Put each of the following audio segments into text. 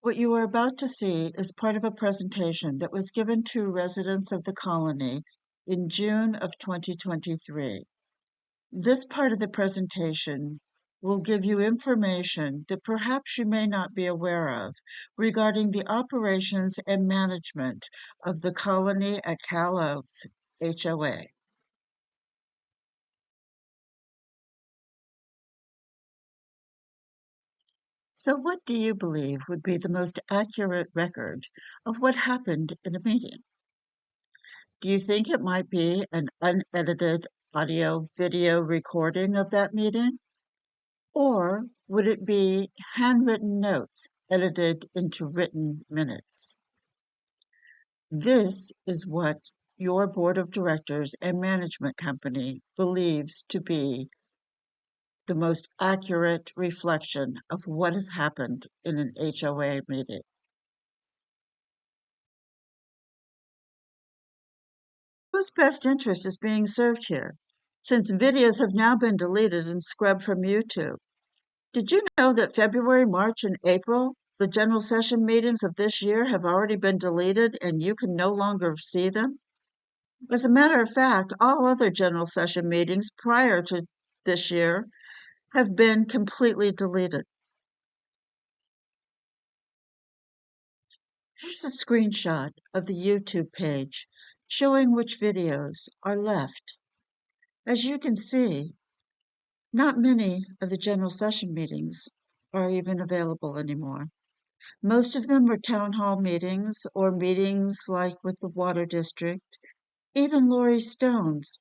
What you are about to see is part of a presentation that was given to residents of the colony in June of 2023. This part of the presentation will give you information that perhaps you may not be aware of regarding the operations and management of the colony at Cal Oaks HOA. So, what do you believe would be the most accurate record of what happened in a meeting? Do you think it might be an unedited audio video recording of that meeting? Or would it be handwritten notes edited into written minutes? This is what your board of directors and management company believes to be the most accurate reflection of what has happened in an HOA meeting. Whose best interest is being served here? Since videos have now been deleted and scrubbed from YouTube, did you know that February, March, and April, the general session meetings of this year, have already been deleted and you can no longer see them? As a matter of fact, all other general session meetings prior to this year have been completely deleted. Here's a screenshot of the YouTube page showing which videos are left. As you can see, not many of the general session meetings are even available anymore. Most of them are town hall meetings or meetings like with the water district. Even Lori Stone's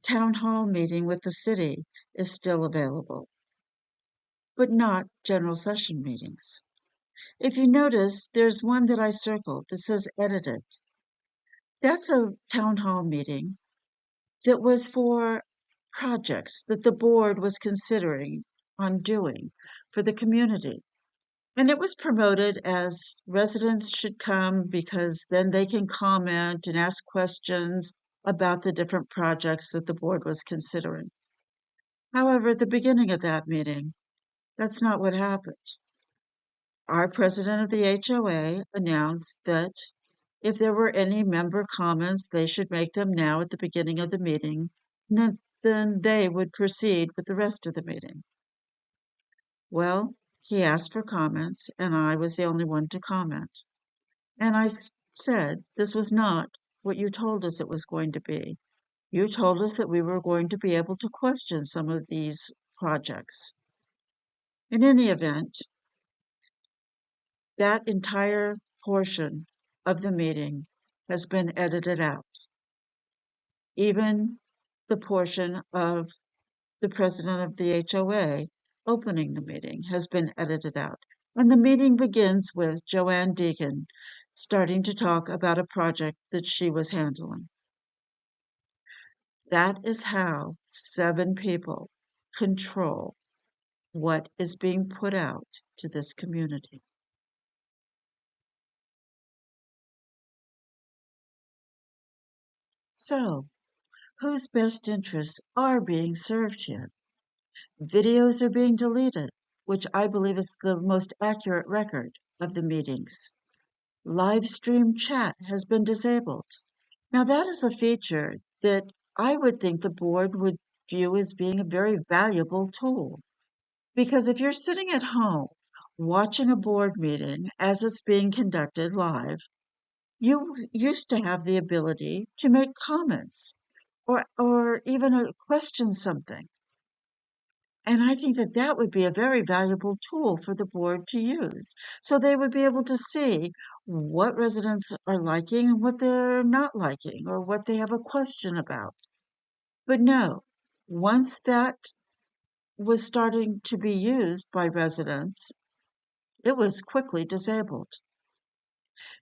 town hall meeting with the city is still available, but not general session meetings. If you notice, there's one that I circled that says edited. That's a town hall meeting that was for projects that the board was considering on doing for the community. And it was promoted as residents should come because then they can comment and ask questions about the different projects that the board was considering. However, at the beginning of that meeting, that's not what happened. Our president of the HOA announced that if there were any member comments, they should make them now at the beginning of the meeting, and then they would proceed with the rest of the meeting. Well, he asked for comments, and I was the only one to comment. And I said, this was not what you told us it was going to be. You told us that we were going to be able to question some of these projects. In any event, that entire portion of the meeting has been edited out. Even the portion of the president of the HOA opening the meeting has been edited out. And the meeting begins with Joanne Deegan starting to talk about a project that she was handling. That is how 7 people control what is being put out to this community. So, whose best interests are being served here? Videos are being deleted, which I believe is the most accurate record of the meetings. Live stream chat has been disabled. Now, that is a feature that I would think the board would view as being a very valuable tool. Because if you're sitting at home watching a board meeting as it's being conducted live, you used to have the ability to make comments or even question something. And I think that that would be a very valuable tool for the board to use. So they would be able to see what residents are liking and what they're not liking or what they have a question about. But no, once that was starting to be used by residents, it was quickly disabled.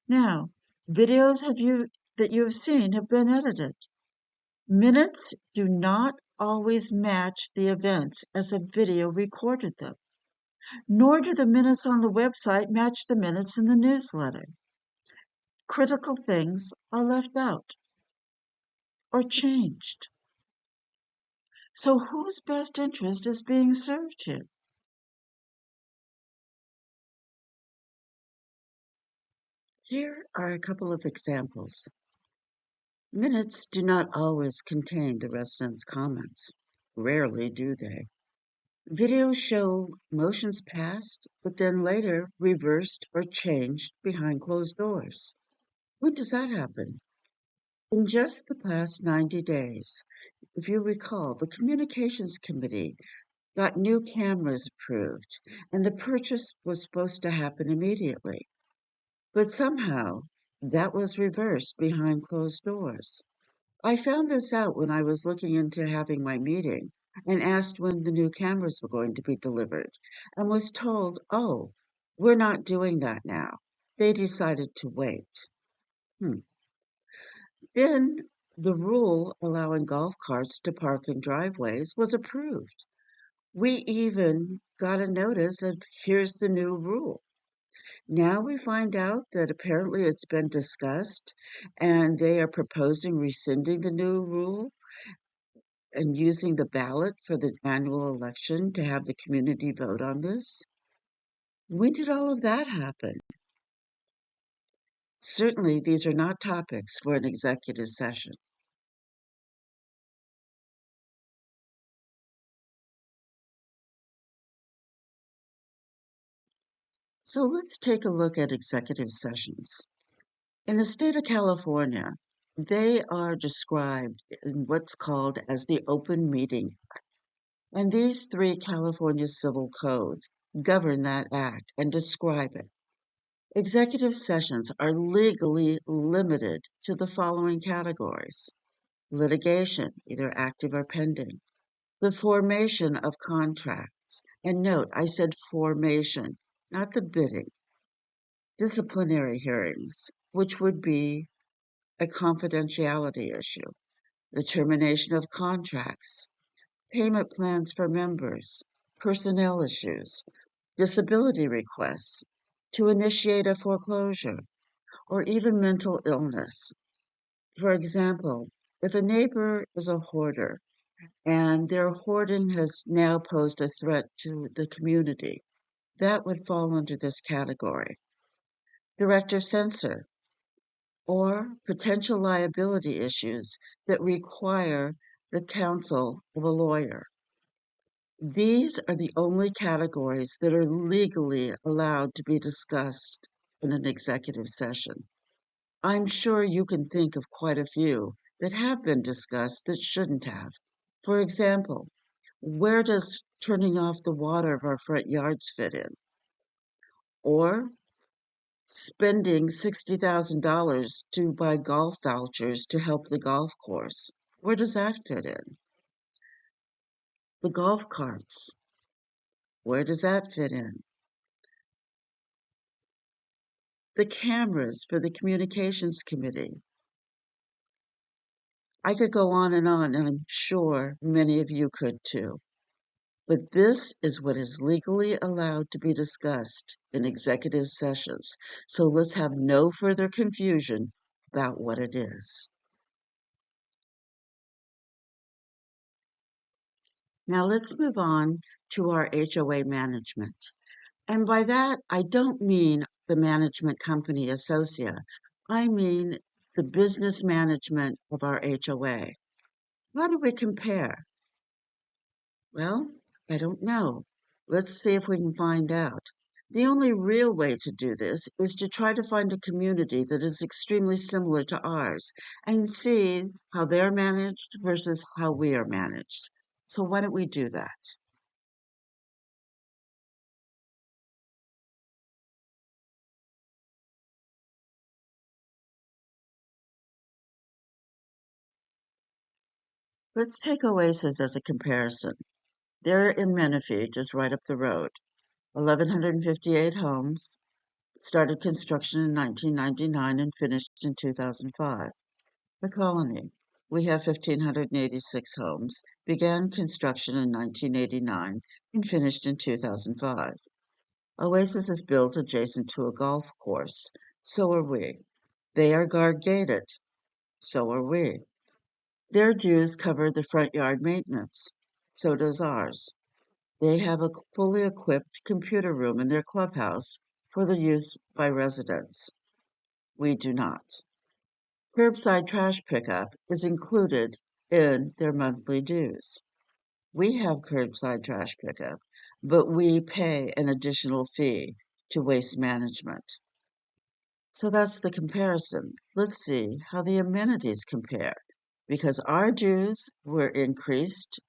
Now, videos that you have seen have been edited. Minutes do not always match the events as a video recorded them, nor do the minutes on the website match the minutes in the newsletter. Critical things are left out or changed. So whose best interest is being served here? Here are a couple of examples. Minutes do not always contain the residents' comments. Rarely do they. Videos show motions passed, but then later reversed or changed behind closed doors. When does that happen? In just the past 90 days, if you recall, the Communications Committee got new cameras approved, and the purchase was supposed to happen immediately. But somehow, that was reversed behind closed doors. I found this out when I was looking into having my meeting and asked when the new cameras were going to be delivered, and was told, oh, we're not doing that now. They decided to wait. Hmm. Then the rule allowing golf carts to park in driveways was approved. We even got a notice of here's the new rule. Now we find out that apparently it's been discussed and they are proposing rescinding the new rule and using the ballot for the annual election to have the community vote on this. When did all of that happen? Certainly, these are not topics for an executive session. So let's take a look at executive sessions. In the state of California, they are described in what's called as the Open Meeting. And these three California civil codes govern that act and describe it. Executive sessions are legally limited to the following categories: litigation, either active or pending, the formation of contracts. And note, I said formation, not the bidding. Disciplinary hearings, which would be a confidentiality issue, the termination of contracts, payment plans for members, personnel issues, disability requests, to initiate a foreclosure, or even mental illness. For example, if a neighbor is a hoarder and their hoarding has now posed a threat to the community, that would fall under this category. Director censor, or potential liability issues that require the counsel of a lawyer. These are the only categories that are legally allowed to be discussed in an executive session. I'm sure you can think of quite a few that have been discussed that shouldn't have. For example, where does turning off the water of our front yards fit in? Or spending $60,000 to buy golf vouchers to help the golf course? Where does that fit in? The golf carts, where does that fit in? The cameras for the communications committee. I could go on, and I'm sure many of you could too. But this is what is legally allowed to be discussed in executive sessions. So let's have no further confusion about what it is. Now let's move on to our HOA management. And by that, I don't mean the management company Associa. I mean the business management of our HOA. How do we compare? Well, I don't know. Let's see if we can find out. The only real way to do this is to try to find a community that is extremely similar to ours and see how they're managed versus how we are managed. So why don't we do that? Let's take Oasis as a comparison. They're in Menifee, just right up the road. 1,158 homes, started construction in 1999 and finished in 2005. The Colony. We have 1,586 homes, began construction in 1989 and finished in 2005. Oasis is built adjacent to a golf course. So are we. They are guard gated. So are we. Their dues cover the front yard maintenance. So does ours. They have a fully equipped computer room in their clubhouse for the use by residents. We do not. Curbside trash pickup is included in their monthly dues. We have curbside trash pickup, but we pay an additional fee to waste management. So that's the comparison. Let's see how the amenities compare, because our dues were increased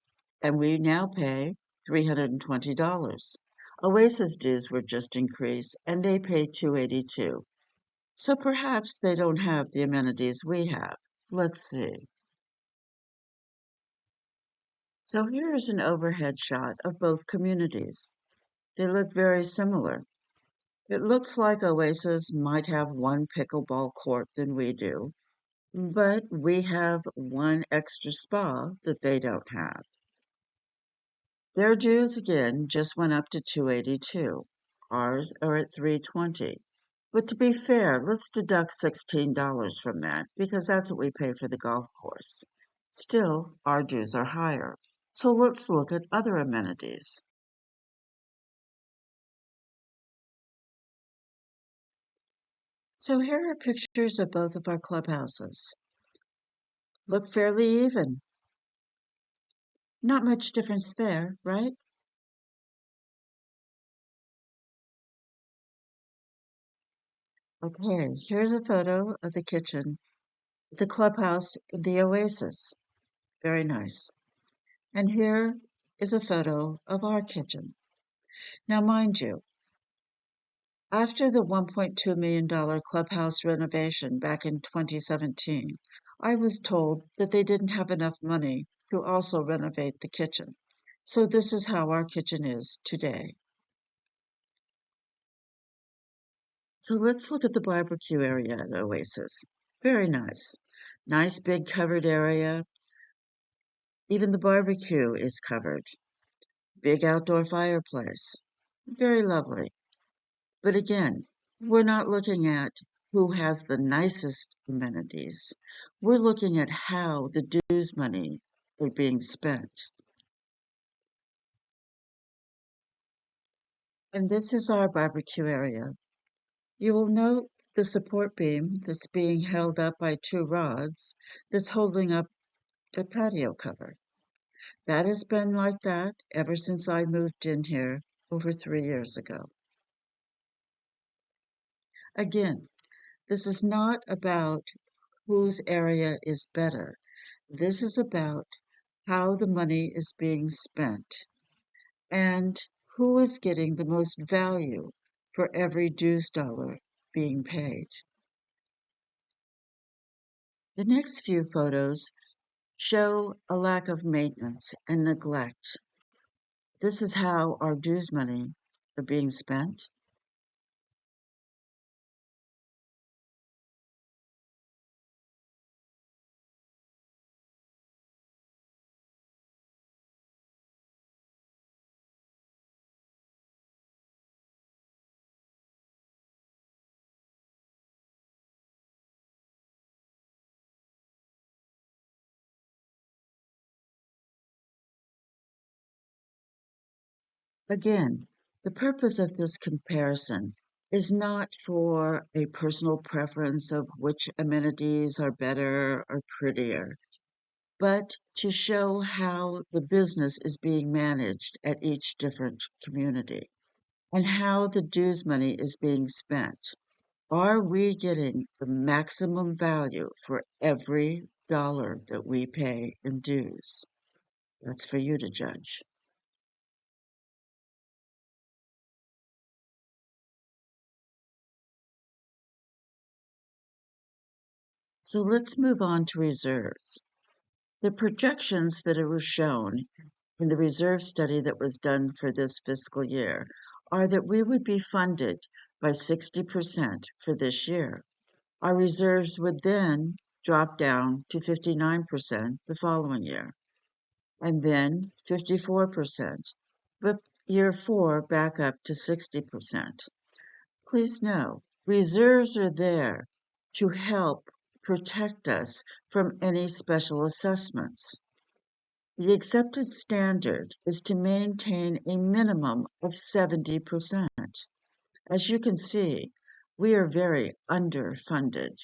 and we now pay $320. Oasis dues were just increased and they pay $282. So perhaps they don't have the amenities we have. Let's see. So here is an overhead shot of both communities. They look very similar. It looks like Oasis might have one pickleball court than we do, but we have one extra spa that they don't have. Their dues again just went up to $282. Ours are at $320. But to be fair, let's deduct $16 from that because that's what we pay for the golf course. Still, our dues are higher. So let's look at other amenities. So here are pictures of both of our clubhouses. Look fairly even. Not much difference there, right? Okay, here's a photo of the kitchen, the clubhouse, the Oasis. Very nice. And here is a photo of our kitchen. Now, mind you, after the $1.2 million clubhouse renovation back in 2017, I was told that they didn't have enough money to also renovate the kitchen. So this is how our kitchen is today. So let's look at the barbecue area at Oasis. Very nice. Nice big covered area. Even the barbecue is covered. Big outdoor fireplace. Very lovely. But again, we're not looking at who has the nicest amenities. We're looking at how the dues money are being spent. And this is our barbecue area. You will note the support beam that's being held up by two rods that's holding up the patio cover. That has been like that ever since I moved in here over 3 years ago. Again, this is not about whose area is better. This is about how the money is being spent and who is getting the most value for every dues dollar being paid. The next few photos show a lack of maintenance and neglect. This is how our dues money are being spent. Again, the purpose of this comparison is not for a personal preference of which amenities are better or prettier, but to show how the business is being managed at each different community and how the dues money is being spent. Are we getting the maximum value for every dollar that we pay in dues? That's for you to judge. So let's move on to reserves. The projections that were shown in the reserve study that was done for this fiscal year are that we would be funded by 60% for this year. Our reserves would then drop down to 59% the following year, and then 54%, but year four back up to 60%. Please know, reserves are there to help protect us from any special assessments. The accepted standard is to maintain a minimum of 70%. As you can see, We are very underfunded.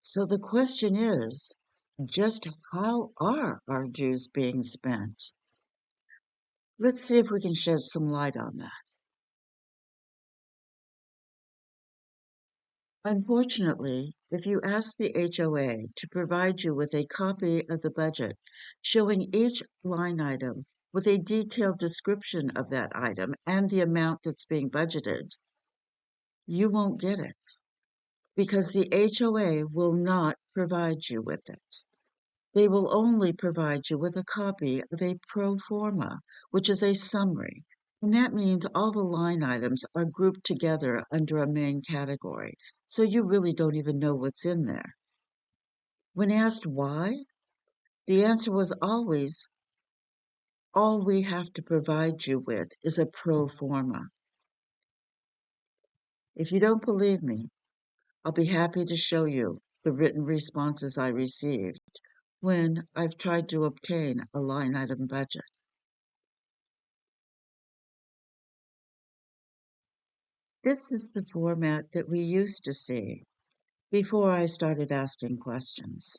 So the question is, just how are our dues being spent? Let's see if we can shed some light on that. Unfortunately, if you ask the HOA to provide you with a copy of the budget showing each line item with a detailed description of that item and the amount that's being budgeted, you won't get it because the HOA will not provide you with it. They will only provide you with a copy of a pro forma, which is a summary. And that means all the line items are grouped together under a main category, so you really don't even know what's in there. When asked why, the answer was always, all we have to provide you with is a pro forma. If you don't believe me, I'll be happy to show you the written responses I received when I've tried to obtain a line item budget. This is the format that we used to see before I started asking questions.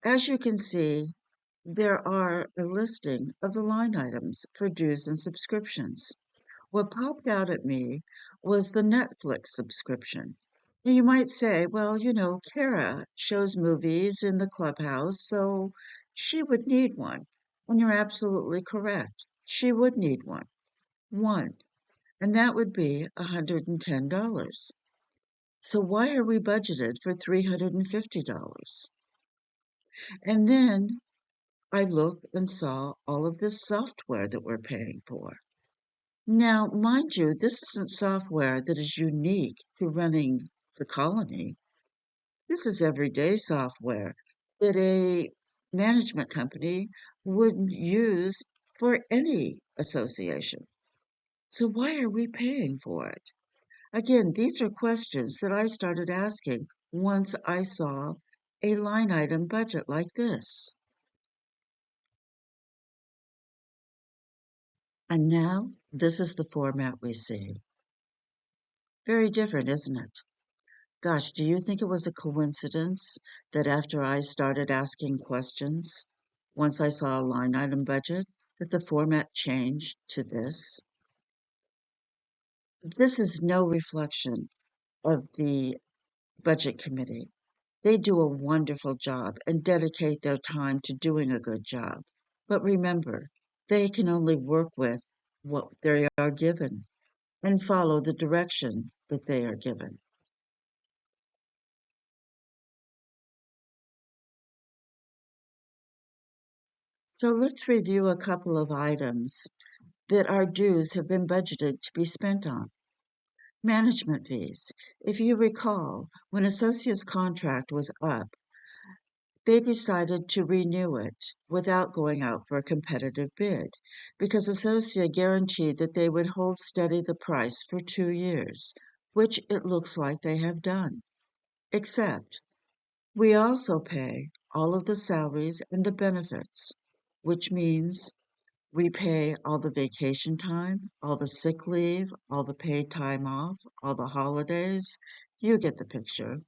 As you can see, there are a listing of the line items for dues and subscriptions. What popped out at me was the Netflix subscription. You might say, well, Kara shows movies in the clubhouse, so she would need one. And you're absolutely correct. She would need one. One. And that would be $110. So why are we budgeted for $350? And then I looked and saw all of this software that we're paying for. Now, mind you, this isn't software that is unique to running the colony. This is everyday software that a management company would use for any association. So why are we paying for it? Again, these are questions that I started asking once I saw a line item budget like this. And now, this is the format we see. Very different, isn't it? Gosh, do you think it was a coincidence that after I started asking questions, once I saw a line item budget, that the format changed to this? This is no reflection of the budget committee. They do a wonderful job and dedicate their time to doing a good job. But remember, they can only work with what they are given and follow the direction that they are given. So let's review a couple of items that our dues have been budgeted to be spent on. Management fees. If you recall, when Associate's contract was up, they decided to renew it without going out for a competitive bid because Associa guaranteed that they would hold steady the price for 2 years, which it looks like they have done. Except we also pay all of the salaries and the benefits, which means we pay all the vacation time, all the sick leave, all the paid time off, all the holidays. You get the picture.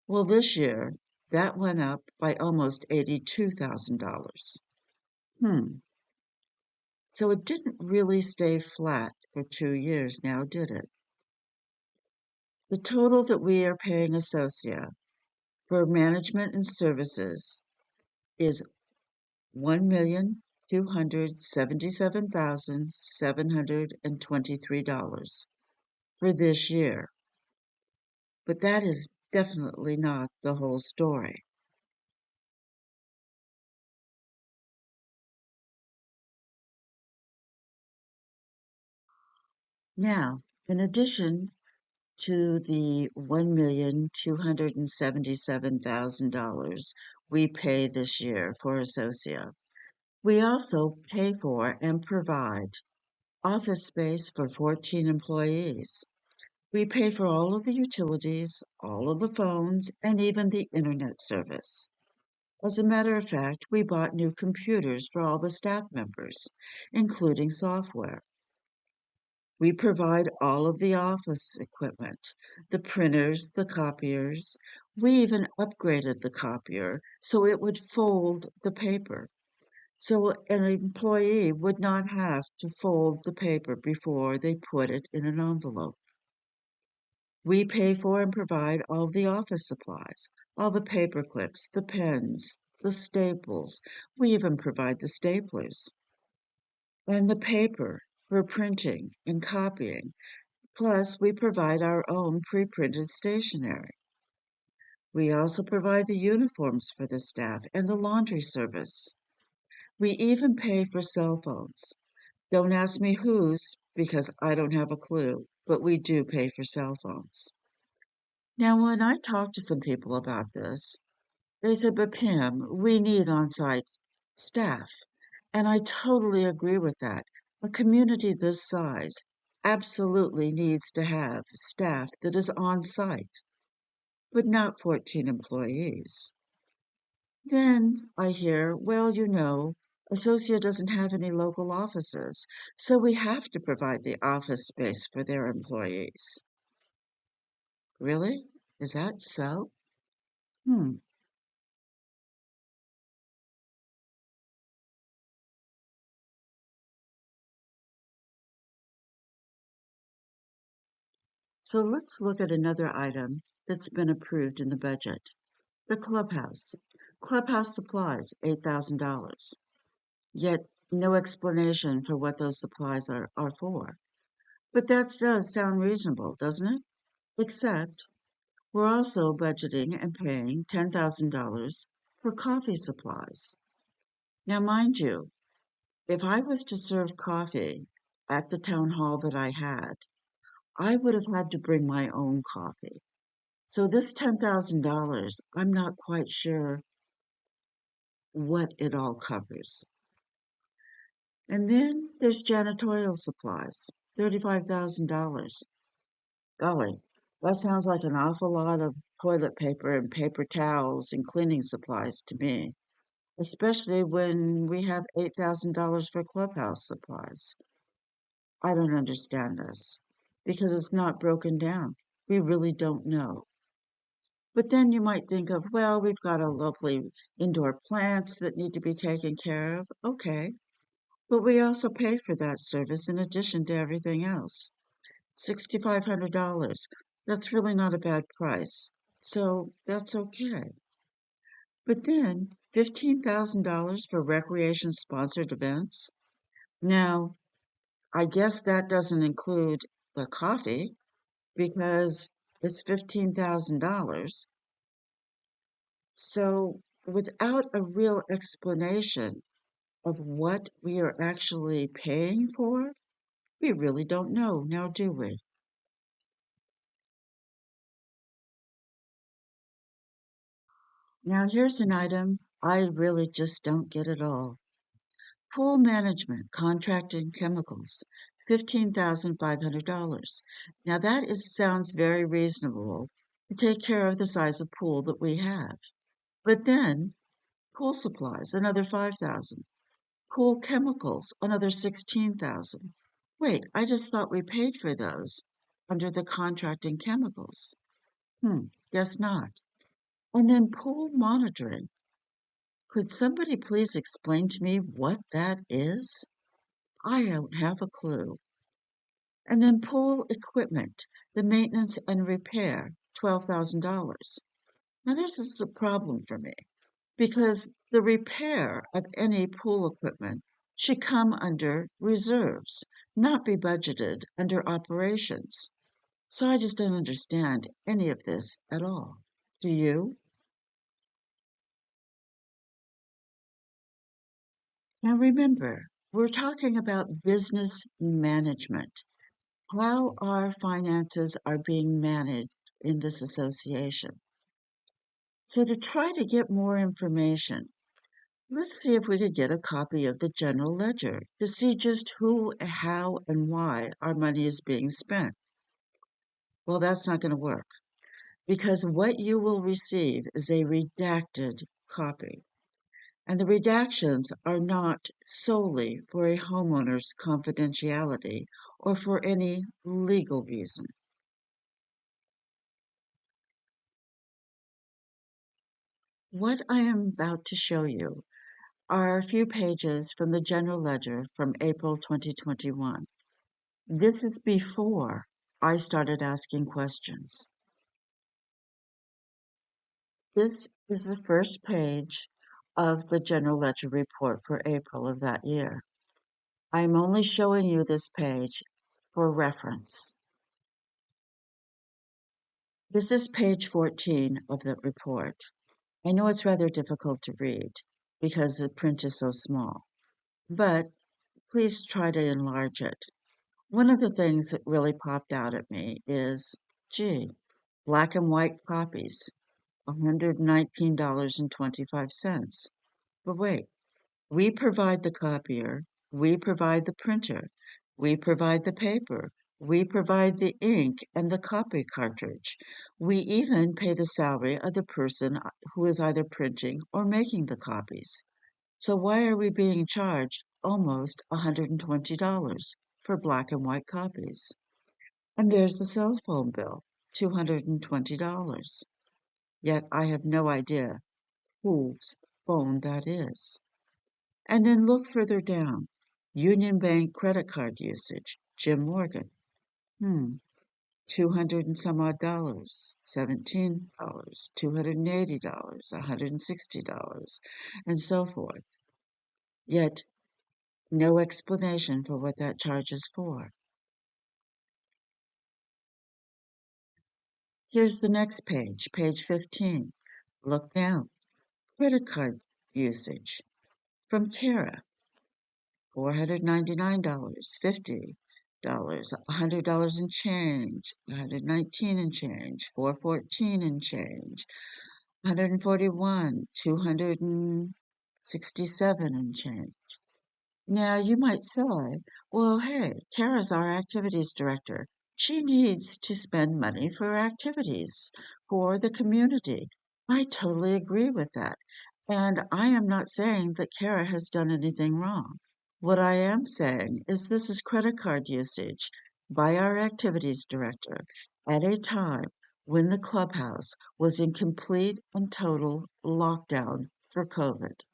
Well, this year, that went up by almost $82,000. Hmm. So it didn't really stay flat for 2 years now, did it? The total that we are paying Associa for management and services is $1,277,723 for this year. But that is definitely not the whole story. Now, in addition to the $1,277,000 we pay this year for Associa, we also pay for and provide office space for 14 employees. We pay for all of the utilities, all of the phones, and even the internet service. As a matter of fact, we bought new computers for all the staff members, including software. We provide all of the office equipment, the printers, the copiers. We even upgraded the copier so it would fold the paper, so an employee would not have to fold the paper before they put it in an envelope. We pay for and provide all the office supplies, all the paper clips, the pens, the staples. We even provide the staplers and the paper for printing and copying. Plus, we provide our own pre-printed stationery. We also provide the uniforms for the staff and the laundry service. We even pay for cell phones. Don't ask me whose, because I don't have a clue, but we do pay for cell phones. Now, when I talked to some people about this, they said, but Pam, we need on-site staff. And I totally agree with that. A community this size absolutely needs to have staff that is on site, but not 14 employees. Then I hear, well, Associa doesn't have any local offices, so we have to provide the office space for their employees. Really? Is that so? Hmm. So let's look at another item that's been approved in the budget. The clubhouse. Clubhouse supplies, $8,000. Yet no explanation for what those supplies are for. But that does sound reasonable, doesn't it? Except we're also budgeting and paying $10,000 for coffee supplies. Now, mind you, if I was to serve coffee at the town hall that I had, I would have had to bring my own coffee. So this $10,000, I'm not quite sure what it all covers. And then there's janitorial supplies, $35,000. Golly, that sounds like an awful lot of toilet paper and paper towels and cleaning supplies to me, especially when we have $8,000 for clubhouse supplies. I don't understand this because it's not broken down. We really don't know. But then you might think of, well, we've got a lovely indoor plants that need to be taken care of. Okay. But we also pay for that service in addition to everything else. $6,500. That's really not a bad price. So that's okay. But then $15,000 for recreation sponsored events. Now, I guess that doesn't include the coffee because it's $15,000. So without a real explanation of what we are actually paying for, we really don't know now, do we? Now, here's an item I really just don't get at all. Pool management, contracting chemicals, $15,500. Now, sounds very reasonable to take care of the size of pool that we have. But then, pool supplies, another 5,000. Pool chemicals, another 16,000. Wait, I just thought we paid for those under the contracting chemicals. Guess not. And then pool monitoring. Could somebody please explain to me what that is? I don't have a clue. And then pool equipment, the maintenance and repair, $12,000. Now, this is a problem for me because the repair of any pool equipment should come under reserves, not be budgeted under operations. So I just don't understand any of this at all. Do you? Now remember, we're talking about business management, how our finances are being managed in this association. So to try to get more information, let's see if we could get a copy of the general ledger to see just who, how, and why our money is being spent. Well, that's not going to work because what you will receive is a redacted copy. And the redactions are not solely for a homeowner's confidentiality or for any legal reason. What I am about to show you are a few pages from the General Ledger from April 2021. This is before I started asking questions. This is the first page of the General Ledger report for April of that year. I am only showing you this page for reference. This is page 14 of the report. I know it's rather difficult to read because the print is so small, but please try to enlarge it. One of the things that really popped out at me is, gee, black and white copies, $119.25. But wait, we provide the copier, we provide the printer, we provide the paper, we provide the ink and the copy cartridge. We even pay the salary of the person who is either printing or making the copies. So why are we being charged almost $120 for black and white copies? And there's the cell phone bill, $220. Yet I have no idea whose phone that is. And then look further down. Union Bank credit card usage, Jim Morgan. 200 and some odd dollars, $17, $280, $160, and so forth. Yet no explanation for what that charge is for. Here's the next page, page 15. Look down. Credit card usage from Kara. $499, $50, $100 and change, $119 and change, $414 and change, $141, $267 and change. Now you might say, well, hey, Kara's our activities director. She needs to spend money for activities for the community. I totally agree with that. And I am not saying that Kara has done anything wrong. What I am saying is this is credit card usage by our activities director at a time when the clubhouse was in complete and total lockdown for COVID.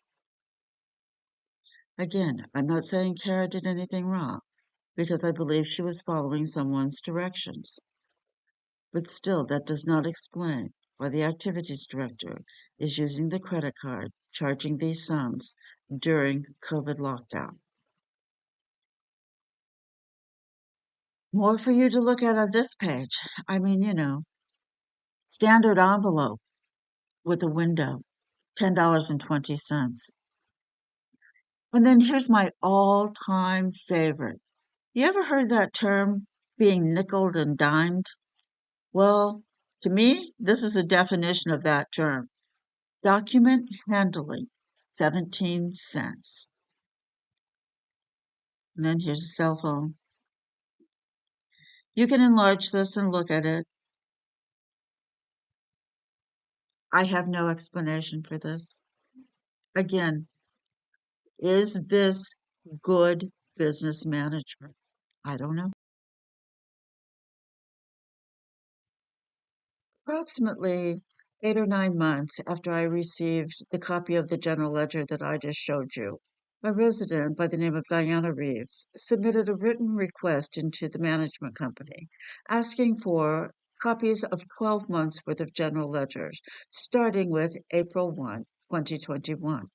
Again, I'm not saying Kara did anything wrong because I believe she was following someone's directions. But still, that does not explain why the activities director is using the credit card, charging these sums during COVID lockdown. More for you to look at on this page. I mean, standard envelope with a window, $10.20. And then here's my all-time favorite. You ever heard that term, being nickeled and dimed? Well, to me, this is a definition of that term. Document handling, 17 cents. And then here's a cell phone. You can enlarge this and look at it. I have no explanation for this. Again, is this good business management? I don't know. Approximately 8 or 9 months after I received the copy of the general ledger that I just showed you, a resident by the name of Diana Reeves submitted a written request into the management company asking for copies of 12 months worth of general ledgers, starting with April 1, 2021.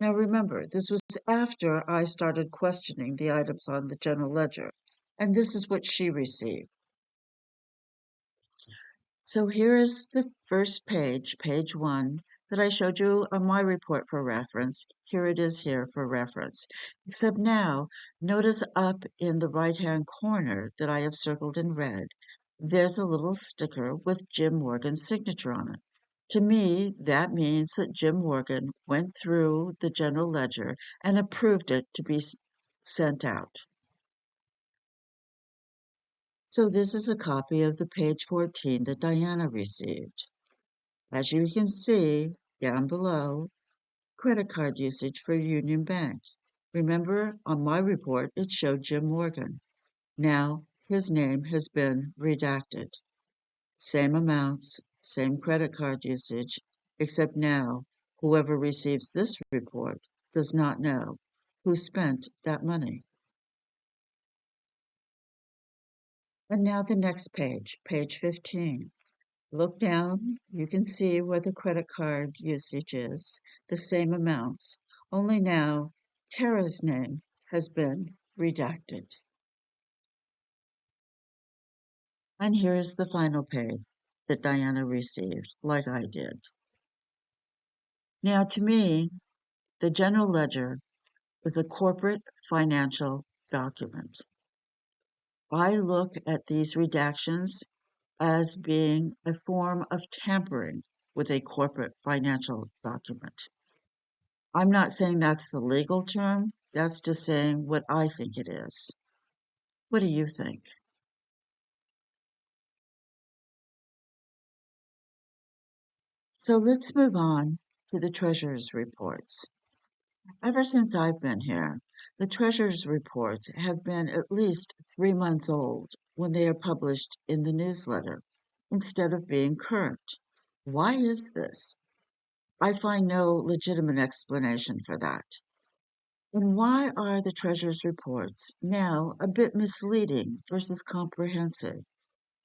Now remember, this was after I started questioning the items on the general ledger, and this is what she received. So here is the first page, page 1, that I showed you on my report for reference. Here it is here for reference. Except now, notice up in the right-hand corner that I have circled in red, there's a little sticker with Jim Morgan's signature on it. To me, that means that Jim Morgan went through the general ledger and approved it to be sent out. So this is a copy of the page 14 that Diana received. As you can see down below, Credit card usage for Union Bank. Remember, on my report, it showed Jim Morgan. Now, his name has been redacted. Same amounts, same credit card usage, except now, whoever receives this report does not know who spent that money. And now the next page, page 15. Look down, you can see where the credit card usage is, the same amounts, only now Kara's name has been redacted. And here is the final page that Diana received, like I did. Now, to me, the general ledger is a corporate financial document. I look at these redactions as being a form of tampering with a corporate financial document. I'm not saying that's the legal term, that's just saying what I think it is. What do you think? So let's move on to the treasurer's reports. Ever since I've been here, the treasurer's reports have been at least 3 months old when they are published in the newsletter, instead of being current. Why is this? I find no legitimate explanation for that. And why are the treasurer's reports now a bit misleading versus comprehensive?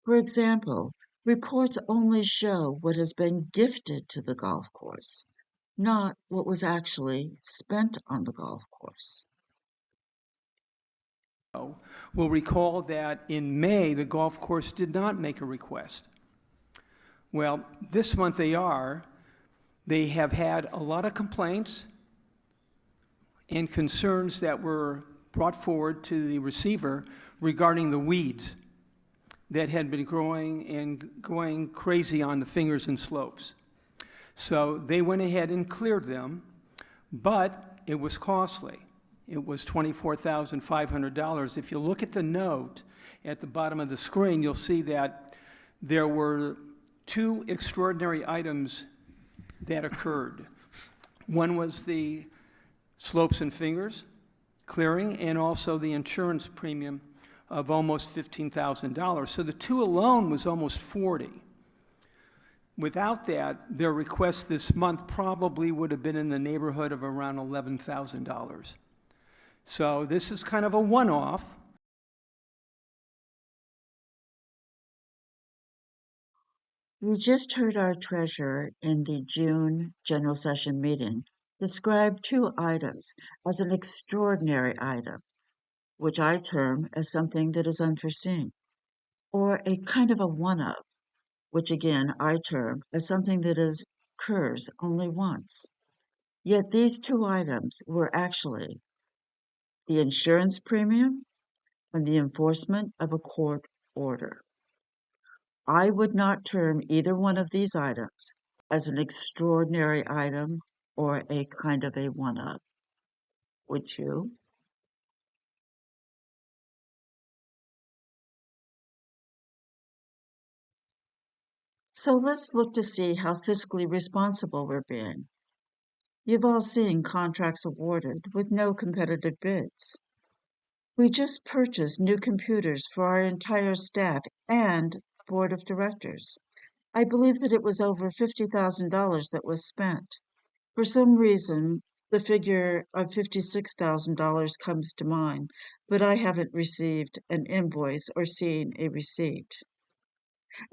For example, reports only show what has been gifted to the golf course, not what was actually spent on the golf course. Will recall that in May, the golf course did not make a request. Well, this month they are. They have had a lot of complaints and concerns that were brought forward to the receiver regarding the weeds that had been growing and going crazy on the fingers and slopes. So they went ahead and cleared them, but it was costly. It was $24,500. If you look at the note at the bottom of the screen, you'll see that there were two extraordinary items that occurred. One was the slopes and fingers clearing, and also the insurance premium of almost $15,000. So the two alone was almost $40,000. Without that, their request this month probably would have been in the neighborhood of around $11,000. So this is kind of a one-off. We just heard our treasurer in the June general session meeting describe two items as an extraordinary item, which I term as something that is unforeseen, or a kind of a one-of, which again I term as something that occurs only once. Yet these two items were actually the insurance premium and the enforcement of a court order. I would not term either one of these items as an extraordinary item or a kind of a one-up. Would you? So let's look to see how fiscally responsible we're being. You've all seen contracts awarded with no competitive bids. We just purchased new computers for our entire staff and board of directors. I believe that it was over $50,000 that was spent. For some reason, the figure of $56,000 comes to mind, but I haven't received an invoice or seen a receipt.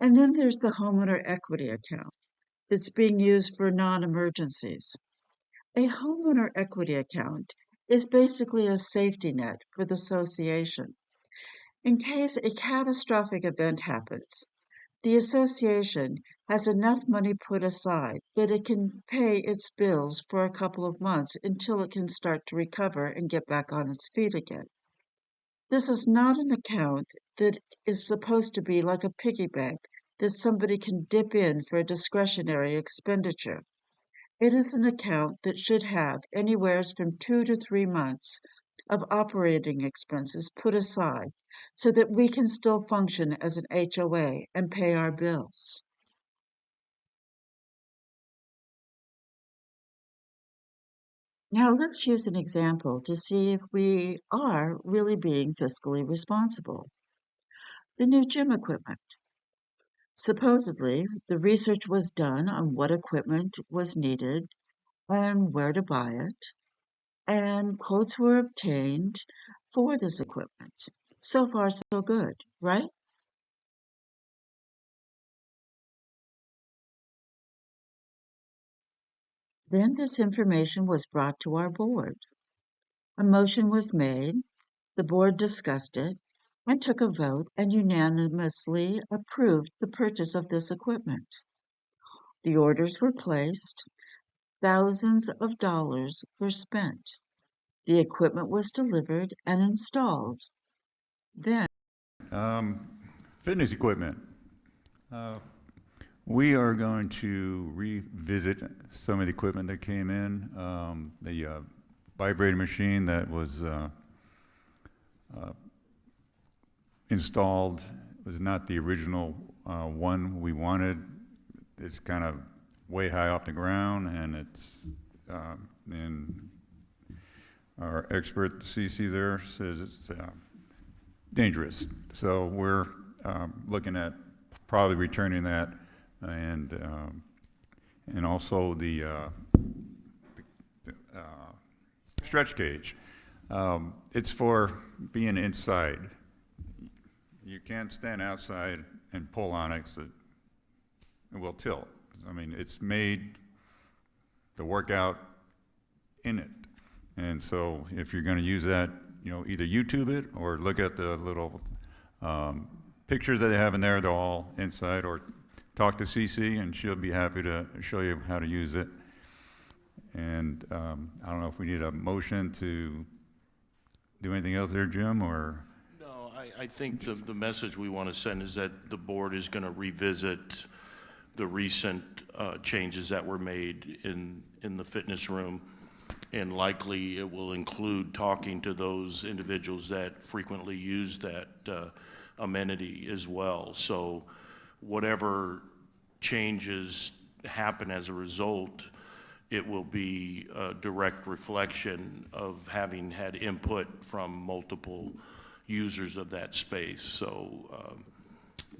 And then there's the homeowner equity account that's being used for non-emergencies. A homeowner equity account is basically a safety net for the association. In case a catastrophic event happens, the association has enough money put aside that it can pay its bills for a couple of months until it can start to recover and get back on its feet again. This is not an account that is supposed to be like a piggy bank that somebody can dip in for a discretionary expenditure. It is an account that should have anywhere from 2 to 3 months of operating expenses put aside so that we can still function as an HOA and pay our bills. Now let's use an example to see if we are really being fiscally responsible. The new gym equipment. Supposedly, the research was done on what equipment was needed and where to buy it, and quotes were obtained for this equipment. So far, so good, right? Then this information was brought to our board. A motion was made, the board discussed it, and took a vote and unanimously approved the purchase of this equipment. The orders were placed, thousands of dollars were spent. The equipment was delivered and installed. Then, Um, Fitness equipment. Uh, we are going to revisit some of the equipment that came in. The vibrating machine that was installed was not the original one we wanted. It's kind of way high off the ground, and and our expert, the CC there, says it's dangerous. So we're looking at probably returning that, and also the stretch cage. It's for being inside. You can't stand outside and pull on it, 'cause it will tilt. I mean, it's made to work out in it. And so if you're going to use that, either YouTube it or look at the little pictures that they have in there. They're all inside, or talk to CC and she'll be happy to show you how to use it. And I don't know if we need a motion to do anything else there, Jim, or? No, I think the message we want to send is that the board is going to revisit the recent changes that were made in the fitness room, and likely it will include talking to those individuals that frequently use that amenity as well. So whatever changes happen as a result, it will be a direct reflection of having had input from multiple users of that space. So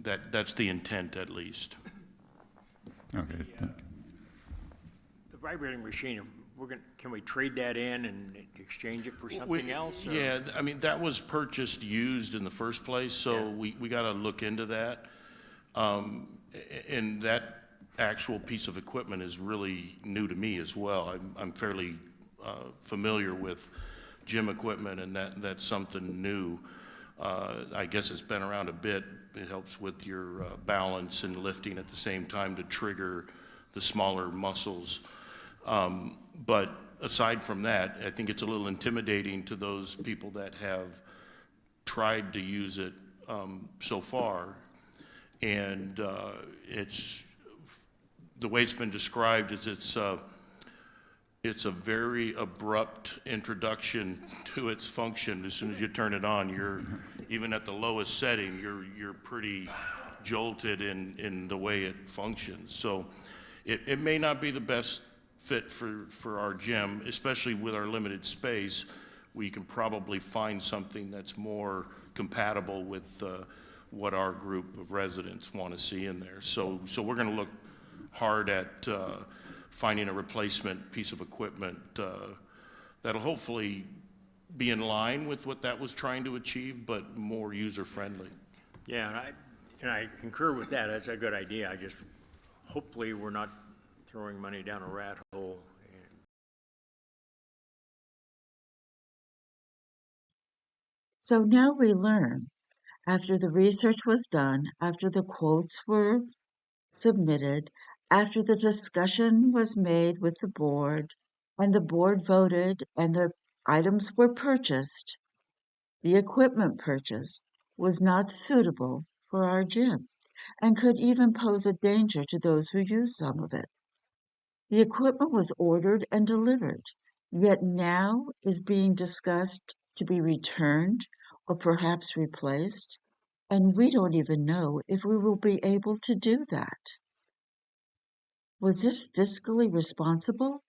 that's the intent, at least. Okay. The vibrating machine, can we trade that in and exchange it for something else? Or? Yeah, I mean, that was purchased used in the first place, so we got to look into that. And that actual piece of equipment is really new to me as well. I'm fairly familiar with gym equipment, and that's something new. I guess it's been around a bit. It helps with your balance and lifting at the same time to trigger the smaller muscles. But aside from that, I think it's a little intimidating to those people that have tried to use it so far. And it's the way it's been described is it's a very abrupt introduction to its function. As soon as you turn it on, you're even at the lowest setting, you're pretty jolted in the way it functions. So it may not be the best fit for our gym, especially with our limited space. We can probably find something that's more compatible with what our group of residents want to see in there. So we're going to look hard at finding a replacement piece of equipment that'll hopefully be in line with what that was trying to achieve, but more user-friendly. Yeah, and I concur with that. That's a good idea. Hopefully we're not throwing money down a rat hole. so now we learn, after the research was done, after the quotes were submitted, after the discussion was made with the board, and the board voted and the items were purchased, the equipment purchased was not suitable for our gym and could even pose a danger to those who use some of it. The equipment was ordered and delivered, yet now is being discussed to be returned or perhaps replaced, and we don't even know if we will be able to do that. Was this fiscally responsible?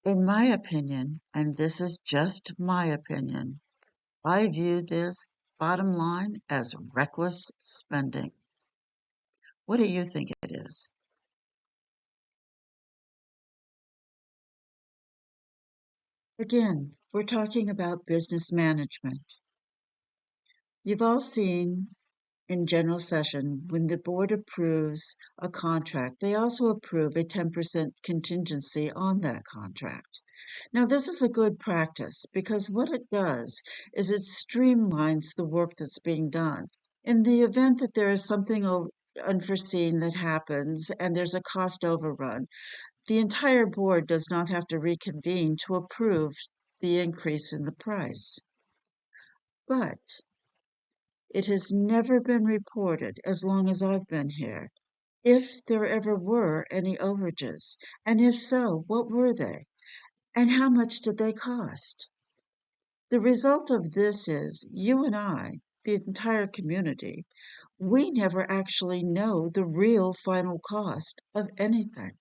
In my opinion, and this is just my opinion, I view this bottom line as reckless spending. What do you think it is? Again, we're talking about business management. You've all seen in general session, when the board approves a contract, they also approve a 10% contingency on that contract. Now, this is a good practice because what it does is it streamlines the work that's being done. In the event that there is something unforeseen that happens and there's a cost overrun, the entire board does not have to reconvene to approve the increase in the price. But it has never been reported, as long as I've been here, if there ever were any overages, and if so, what were they, and how much did they cost? The result of this is you and I, the entire community, we never actually know the real final cost of anything.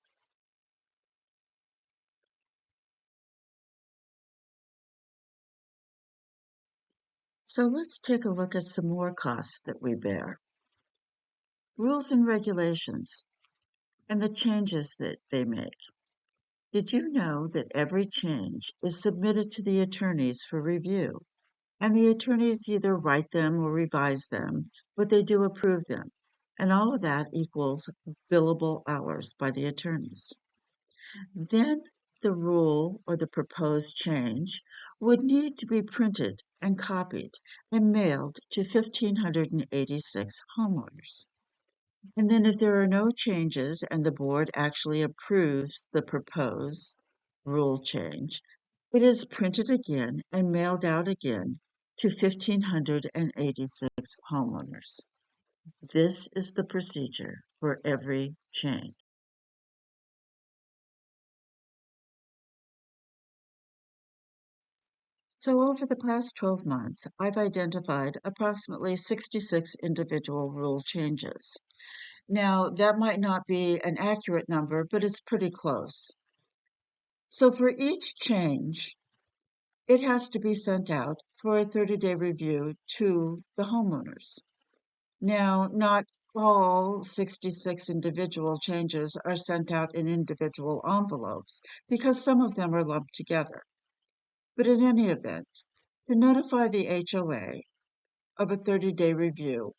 So let's take a look at some more costs that we bear. Rules and regulations and the changes that they make. Did you know that every change is submitted to the attorneys for review? And the attorneys either write them or revise them, but they do approve them. And all of that equals billable hours by the attorneys. Then the rule or the proposed change would need to be printed and copied and mailed to 1,586 homeowners. And then if there are no changes and the board actually approves the proposed rule change, it is printed again and mailed out again to 1,586 homeowners. This is the procedure for every change. So over the past 12 months, I've identified approximately 66 individual rule changes. Now, that might not be an accurate number, but it's pretty close. So for each change, it has to be sent out for a 30-day review to the homeowners. Now, not all 66 individual changes are sent out in individual envelopes because some of them are lumped together. But in any event, to notify the HOA of a 30-day review,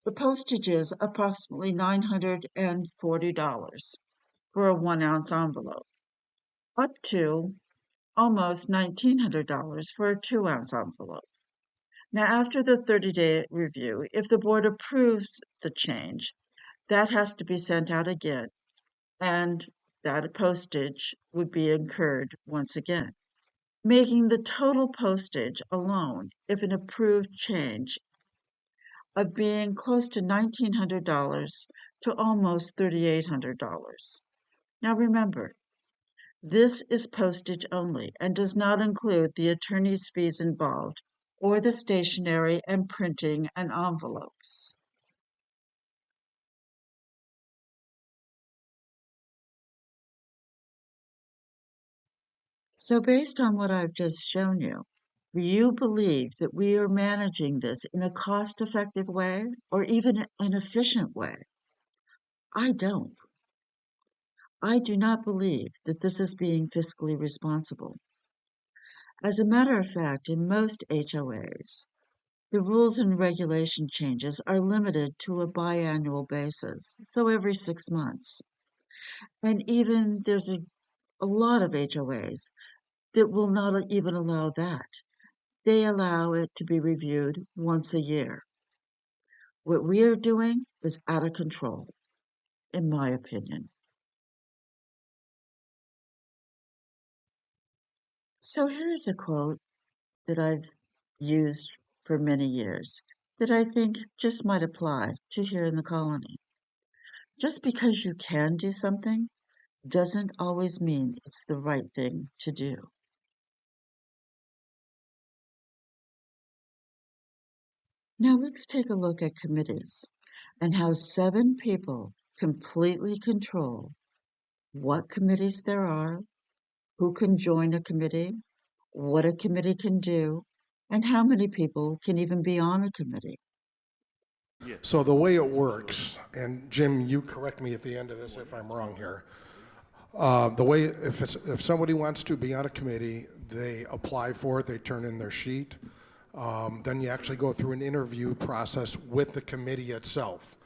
the postage is approximately $940 for a 1-ounce envelope, up to almost $1,900 for a 2-ounce envelope. Now, after the 30-day review, if the board approves the change, that has to be sent out again, and that postage would be incurred once again, making the total postage alone, if an approved change, of being close to $1,900 to almost $3,800. Now remember, this is postage only and does not include the attorney's fees involved or the stationery and printing and envelopes. So based on what I've just shown you, do you believe that we are managing this in a cost-effective way or even an efficient way? I don't. I do not believe that this is being fiscally responsible. As a matter of fact, in most HOAs, the rules and regulation changes are limited to a biannual basis, so every 6 months. And even there's a lot of HOAs that will not even allow that. They allow it to be reviewed once a year. What we are doing is out of control, in my opinion. So here's a quote that I've used for many years that I think just might apply to here in the colony. Just because you can do something doesn't always mean it's the right thing to do. Now let's take a look at committees and how 7 people completely control what committees there are, who can join a committee, what a committee can do, and how many people can even be on a committee. So the way it works, and Jim, you correct me at the end of this if I'm wrong here. The way, if somebody wants to be on a committee, they apply for it, they turn in their sheet. Then you actually go through an interview process with the committee itself.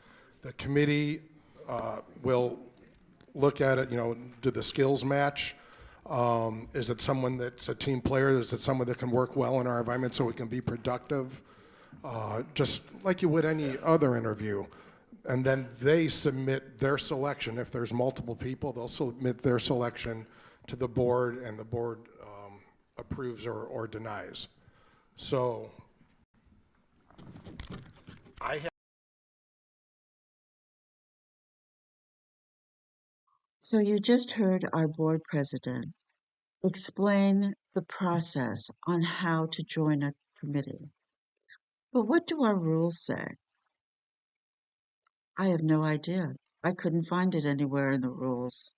The committee will look at it, do the skills match? Is it someone that's a team player? Is it someone that can work well in our environment so we can be productive? Just like you would any other interview. And then they submit their selection. If there's multiple people, they'll submit their selection to the board, and the board approves or denies. So I have. So you just heard our board president explain the process on how to join a committee. But what do our rules say? I have no idea. I couldn't find it anywhere in the rules.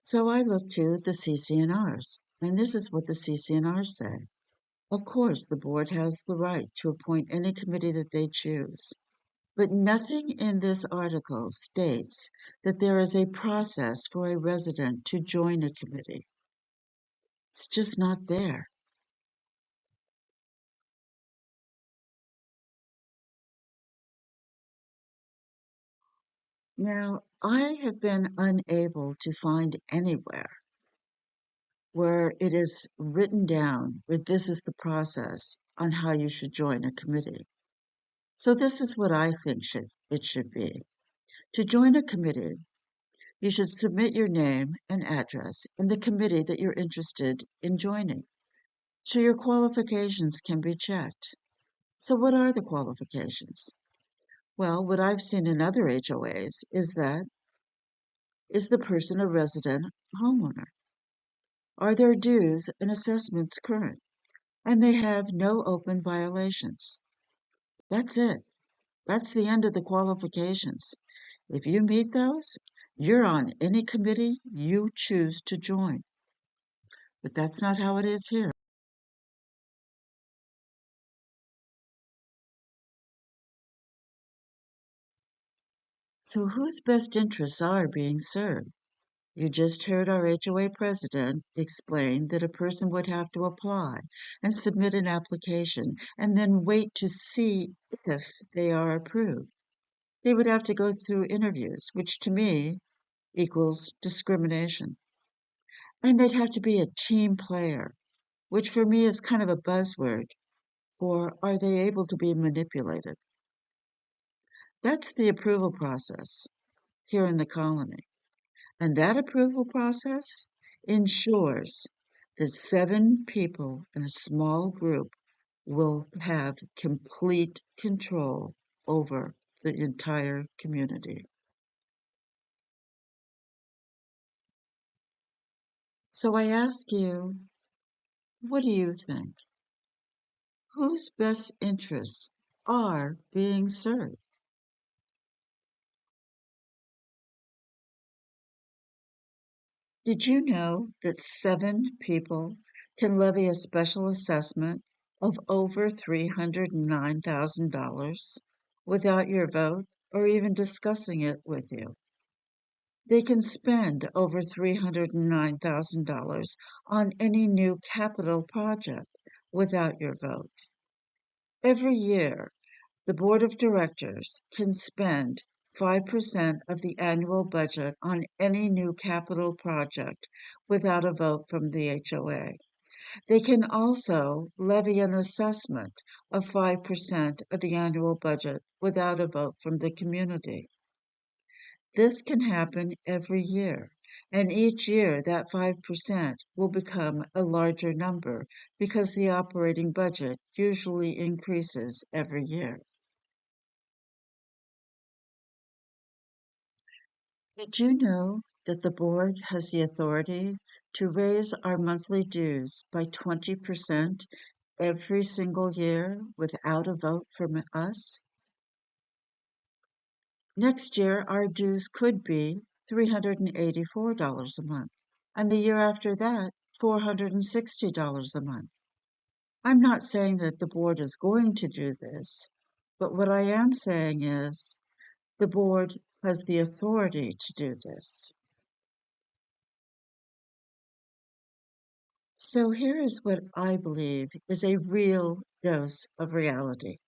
So I looked to the CC&Rs, and this is what the CC&Rs say. Of course, the board has the right to appoint any committee that they choose. But nothing in this article states that there is a process for a resident to join a committee. It's just not there. Now, I have been unable to find anywhere where it is written down where this is the process on how you should join a committee. So this is what I think it should be. To join a committee, you should submit your name and address and the committee that you're interested in joining, so your qualifications can be checked. So what are the qualifications? Well, what I've seen in other HOAs is the person a resident homeowner? Are their dues and assessments current? And they have no open violations. That's it. That's the end of the qualifications. If you meet those, you're on any committee you choose to join. But that's not how it is here. So whose best interests are being served? You just heard our HOA president explain that a person would have to apply and submit an application and then wait to see if they are approved. They would have to go through interviews, which to me equals discrimination. And they'd have to be a team player, which for me is kind of a buzzword for are they able to be manipulated? That's the approval process here in the colony. And that approval process ensures that 7 people in a small group will have complete control over the entire community. So I ask you, what do you think? Whose best interests are being served? Did you know that 7 people can levy a special assessment of over $309,000 without your vote or even discussing it with you? They can spend over $309,000 on any new capital project without your vote. Every year, the Board of Directors can spend 5% of the annual budget on any new capital project without a vote from the HOA. They can also levy an assessment of 5% of the annual budget without a vote from the community. This can happen every year, and each year that 5% will become a larger number because the operating budget usually increases every year. Did you know that the board has the authority to raise our monthly dues by 20% every single year without a vote from us? Next year, our dues could be $384 a month, and the year after that, $460 a month. I'm not saying that the board is going to do this, but what I am saying is the board has the authority to do this. So here is what I believe is a real dose of reality.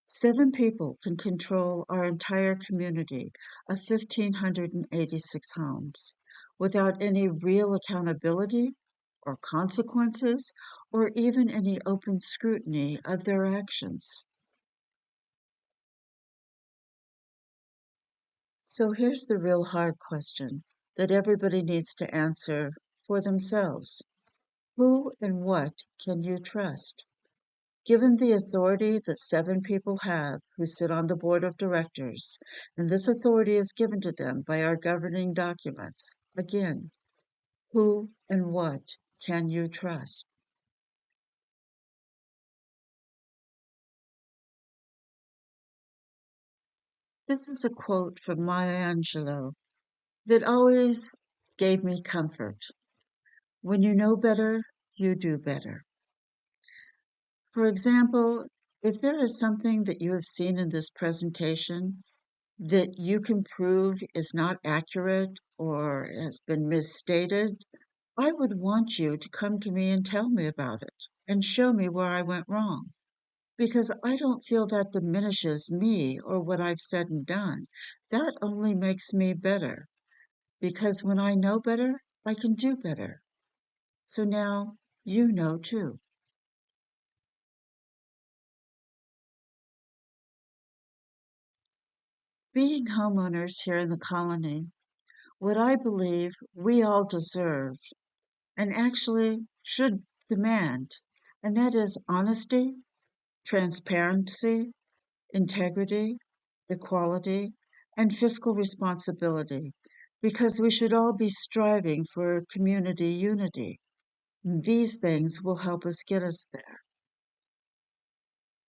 7 people can control our entire community of 1,586 homes without any real accountability or consequences or even any open scrutiny of their actions. So here's the real hard question that everybody needs to answer for themselves. Who and what can you trust? Given the authority that 7 people have who sit on the board of directors, and this authority is given to them by our governing documents, again, who and what can you trust? This is a quote from Maya Angelou that always gave me comfort. When you know better, you do better. For example, if there is something that you have seen in this presentation that you can prove is not accurate or has been misstated, I would want you to come to me and tell me about it and show me where I went wrong. Because I don't feel that diminishes me or what I've said and done. That only makes me better. Because when I know better, I can do better. So now you know too. Being homeowners here in the colony, what I believe we all deserve and actually should demand, and that is honesty, transparency, integrity, equality, and fiscal responsibility, because we should all be striving for community unity. These things will help us get us there.